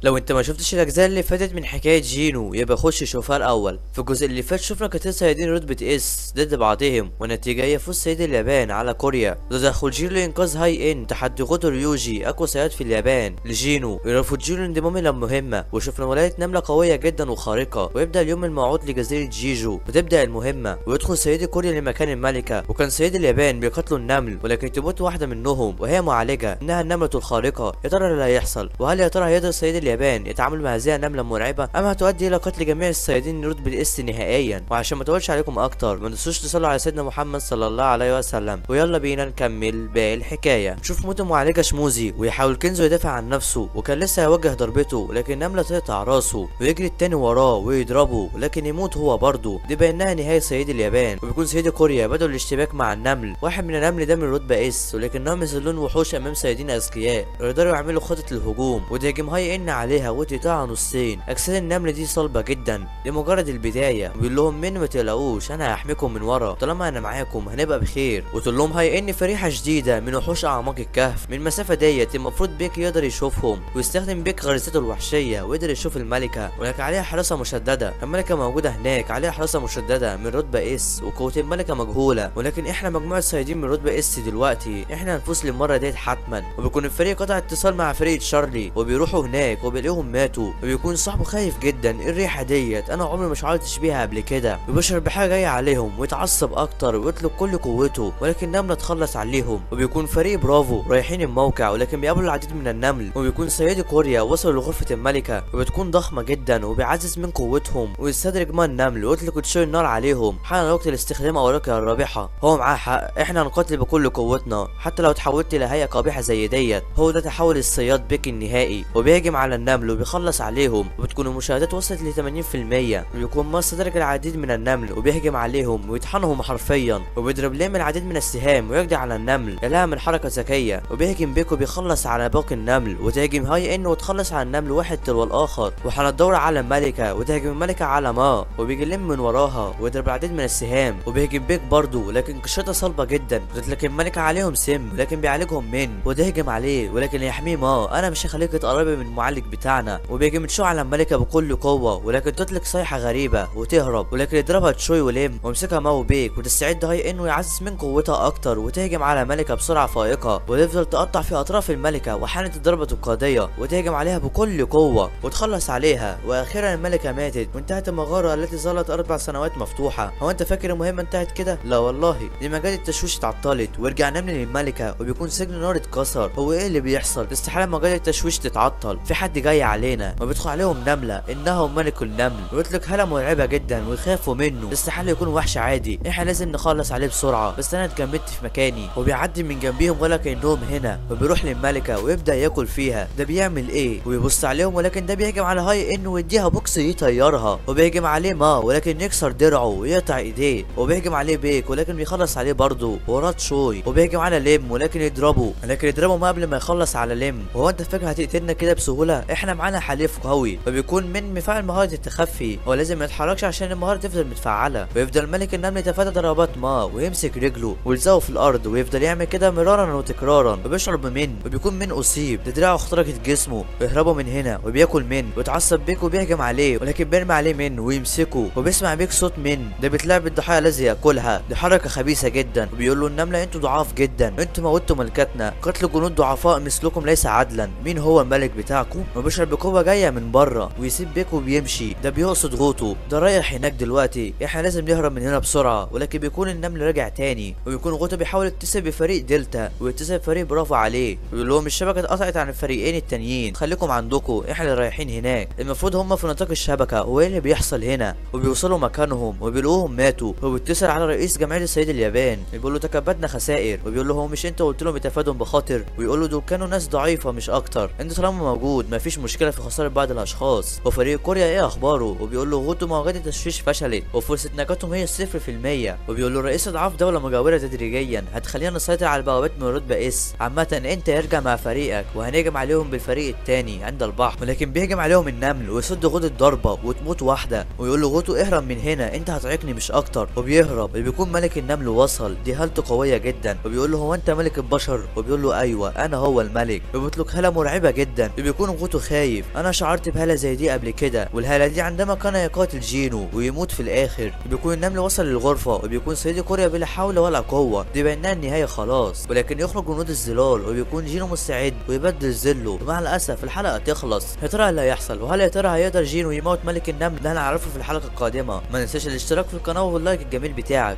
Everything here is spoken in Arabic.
لو انت ما شفتش الاجزاء اللي فاتت من حكايه جينو يبقى خش شوفها الاول. في الجزء اللي فات شفنا قتال صيادين رتبه اس ضد بعضهم، والنتيجه هي فوز صياد اليابان على كوريا. تدخل جينو لانقاذ هاي ان تحدي غوتو ريوجي اقوى صياد في اليابان لجينو، ويرفض جينو انضمام للمهمه. وشفنا ولايه نمله قويه جدا وخارقه، ويبدا اليوم الموعود لجزيره جيجو وتبدا المهمه، ويدخل صيادي كوريا لمكان الملكه. وكان صياد اليابان بيقتلوا النمل، ولكن تموت واحده منهم وهي معالجه انها النمله الخارقه. يا ترى اللي هيحصل؟ وهل يا ترى هيقدر صياد اليابان يتعامل مع هذه النمله المرعبه، ام هتؤدي الى قتل جميع الصيادين رتبه اس نهائيا؟ وعشان ما اطولش عليكم اكتر، ما تنسوش تصلوا على سيدنا محمد صلى الله عليه وسلم. ويلا بينا نكمل باقي الحكايه. نشوف موت معالجه شموزي ويحاول كنزو يدافع عن نفسه، وكان لسه هيوجه ضربته لكن نمله تقطع راسه ويجري التاني وراه ويضربه، لكن يموت هو برضه. دي بانها نهايه صياد اليابان. وبيكون صيادي كوريا بدأوا الاشتباك مع النمل، واحد من النمل ده من رتبه اس، ولكنهم يذلون وحوش امام صيادين اذكياء يقدروا يعملوا خطه الهجوم. وتهجم هاي ان عليها وتقطعها نصين. اجساد النمل دي صلبه جدا، دي مجرد البدايه. ويقول لهم من ما تقلقوش، انا هحميكم من ورا، طالما انا معاكم هنبقى بخير. وتقول لهم هاي ان فريحه جديده من وحوش اعماق الكهف. من المسافه ديت المفروض بيك يقدر يشوفهم، ويستخدم بيك غريزته الوحشيه ويقدر يشوف الملكه، ولكن عليها حراسه مشدده. الملكه موجوده هناك عليها حراسه مشدده من رتبه اس، وقوه الملكه مجهوله. ولكن احنا مجموعه صيادين من رتبه اس دلوقتي، احنا هنفوز للمره ديت حتما. وبيكون الفريق قطع اتصال مع فريق تشارلي، وبيروحوا هناك وبيلاقيهم ماتوا. وبيكون صاحبه خايف جدا، ايه الريحه ديت؟ انا عمري ما شعرتش بيها قبل كده. وبيشعر بحاجه جايه عليهم ويتعصب اكتر ويطلق كل قوته، ولكن نمله تخلص عليهم. وبيكون فريق برافو رايحين الموقع، ولكن بيقابلوا العديد من النمل. وبيكون صيادي كوريا وصلوا لغرفه الملكه، وبتكون ضخمه جدا وبيعزز من قوتهم، ويستدرج ماء النمل ويطلق تشير النار عليهم. حان الوقت لاستخدام اوراقها الرابحه. هو معاه حق، احنا هنقاتل بكل قوتنا حتى لو تحولت لهيئه قبيحه زي ديت. هو ده تحول الصياد بيك النهائي، وبيهجم على النمل وبيخلص عليهم. وبتكون المشاهدات وصلت ل 80%. وبيكون مستدرج العديد من النمل وبيهجم عليهم ويطحنهم حرفيا، وبيضرب لهم العديد من السهام ويقضي على النمل. لها من حركه ذكيه، وبيهجم بيك وبيخلص على باقي النمل. وتهجم هاي ان وتخلص على النمل واحد تلو الاخر. وهندور على الملكه، وتهجم الملكه على ما، وبيجي لم من وراها ويضرب العديد من السهام. وبيهجم بيك برضه، لكن قشرتها صلبه جدا. وتطلق الملكه عليهم سم، لكن بيعالجهم من. وتهجم عليه ولكن يحميه ما، انا مش هخليك تقربي من المعالج بتاعنا. وبيهجم تشو على الملكه بكل قوه، ولكن تطلق صيحه غريبه وتهرب. ولكن يضربها تشوي ولم، ويمسكها ماو بيك وتستعد هاي انه يعزز من قوتها اكتر، وتهجم على الملكه بسرعه فائقه، وتفضل تقطع في اطراف الملكه. وحانت الضربه القاضيه وتهجم عليها بكل قوه وتخلص عليها. واخيرا الملكه ماتت، وانتهت المغاره التي ظلت 4 سنوات مفتوحه. هو انت فاكر المهمه انتهت كده؟ لا والله، دي مجال التشويش اتعطلت ورجعنا للملكه، وبيكون سجن نار اتكسر. هو ايه اللي بيحصل؟ استحاله مجال التشويش تتعطل، في حد جاي علينا. وبيدخل عليهم نمله انها ملك النمل، ويطلق هاله مرعبه جدا ويخافوا منه. استحاله يكون وحش عادي، احنا لازم نخلص عليه بسرعه. بس انا اتجمدت في مكاني. وبيعدي من جنبيهم ولا كانهم هنا، وبيروح للملكه ويبدا ياكل فيها. ده بيعمل ايه؟ ويبص عليهم، ولكن ده بيهجم على هاي ان ويديها بوكس يطيرها. وبيهجم عليه ما، ولكن يكسر درعه ويقطع ايديه. وبيهجم عليه بيك، ولكن بيخلص عليه برضه. وراه شوي وبيهجم على لم، ولكن يضربه ما قبل ما يخلص على لم. وهو انت فاكر هتقتلنا كده بسهوله؟ احنا معانا حليف قوي. وبيكون من مفعل مهاره التخفي، هو لازم ما يتحركش عشان المهاره تفضل متفعله. ويفضل ملك النمل يتفادى ضربات ما، ويمسك رجله ويلزقه في الارض، ويفضل يعمل كده مرارا وتكرارا. وبيشعر بمن، وبيكون من اصيب، دراعه اخترقت جسمه. ويهربوا من هنا، وبياكل من، ويتعصب بيك وبيهجم عليه، ولكن بيرمي عليه من ويمسكه. وبيسمع بيك صوت من، ده بتلعب الضحايا الذي ياكلها. دي حركه خبيثه جدا. وبيقول له النمله انتوا ضعاف جدا، انتوا موتوا ملكتنا، قتل جنود ضعفاء مثلكم ليس عدلا. مين هو الملك بتاعكم؟ وبيشعر بقوه جايه من بره، ويسيب بيك وبيمشي. ده بيقصد غوتو، ده رايح هناك دلوقتي، احنا لازم نهرب من هنا بسرعه. ولكن بيكون النمل راجع تاني، وبيكون غوتو بيحاول يتصل بفريق دلتا ويتصل بفريق برافو عليه، ويقول لهم الشبكه اتقطعت عن الفريقين التانيين، خليكم عندكم، احنا اللي رايحين هناك. المفروض هم في نطاق الشبكه، هو ايه اللي بيحصل هنا؟ وبيوصلوا مكانهم وبيلاقوهم ماتوا. وبيتصل على رئيس جمعيه الصياد اليابان، بيقول له تكبدنا خسائر. وبيقول له هو مش انت قلت لهم يتفادوا بخاطر؟ ويقول له دول كانوا ناس ضعيفه مش اكتر، انت طالما موجود مفيش مشكله في خساره بعض الاشخاص. وفريق كوريا ايه اخباره؟ وبيقول له غوتو مواجهه التشويش فشلت، وفرصه نجاتهم هي 0%. وبيقول له رئيس اضعاف دوله مجاوره تدريجيا هتخلينا نسيطر على البوابات من رتبه اس. عامه انت يرجع مع فريقك، وهنهجم عليهم بالفريق التاني عند البحر. ولكن بيهجم عليهم النمل ويصد غوتو الضربه وتموت واحده. ويقول له غوتو اهرب من هنا، انت هتعيقني مش اكتر. وبيهرب. بيكون ملك النمل وصل، دي هالته قويه جدا. وبيقول له هو انت ملك البشر؟ وبيقول له ايوه انا هو الملك. وبيطلق هاله مرعبه جدا. وبيكون غوتو بيموت وخايف. انا شعرت بهالة زي دي قبل كده، والهالة دي عندما كان يقاتل جينو ويموت في الاخر، بيكون النمل وصل للغرفة وبيكون صعيدي كوريا بلا حول ولا قوة، دي بانها النهاية خلاص. ولكن يخرج جنود الظلال وبيكون جينو مستعد ويبدل ظله، ومع الاسف الحلقة تخلص. يا ترى اللي هيحصل، وهل يا ترى هيقدر جينو يموت ملك النمل؟ ده هنعرفه في الحلقة القادمة. ما ننساش الاشتراك في القناة واللايك الجميل بتاعك.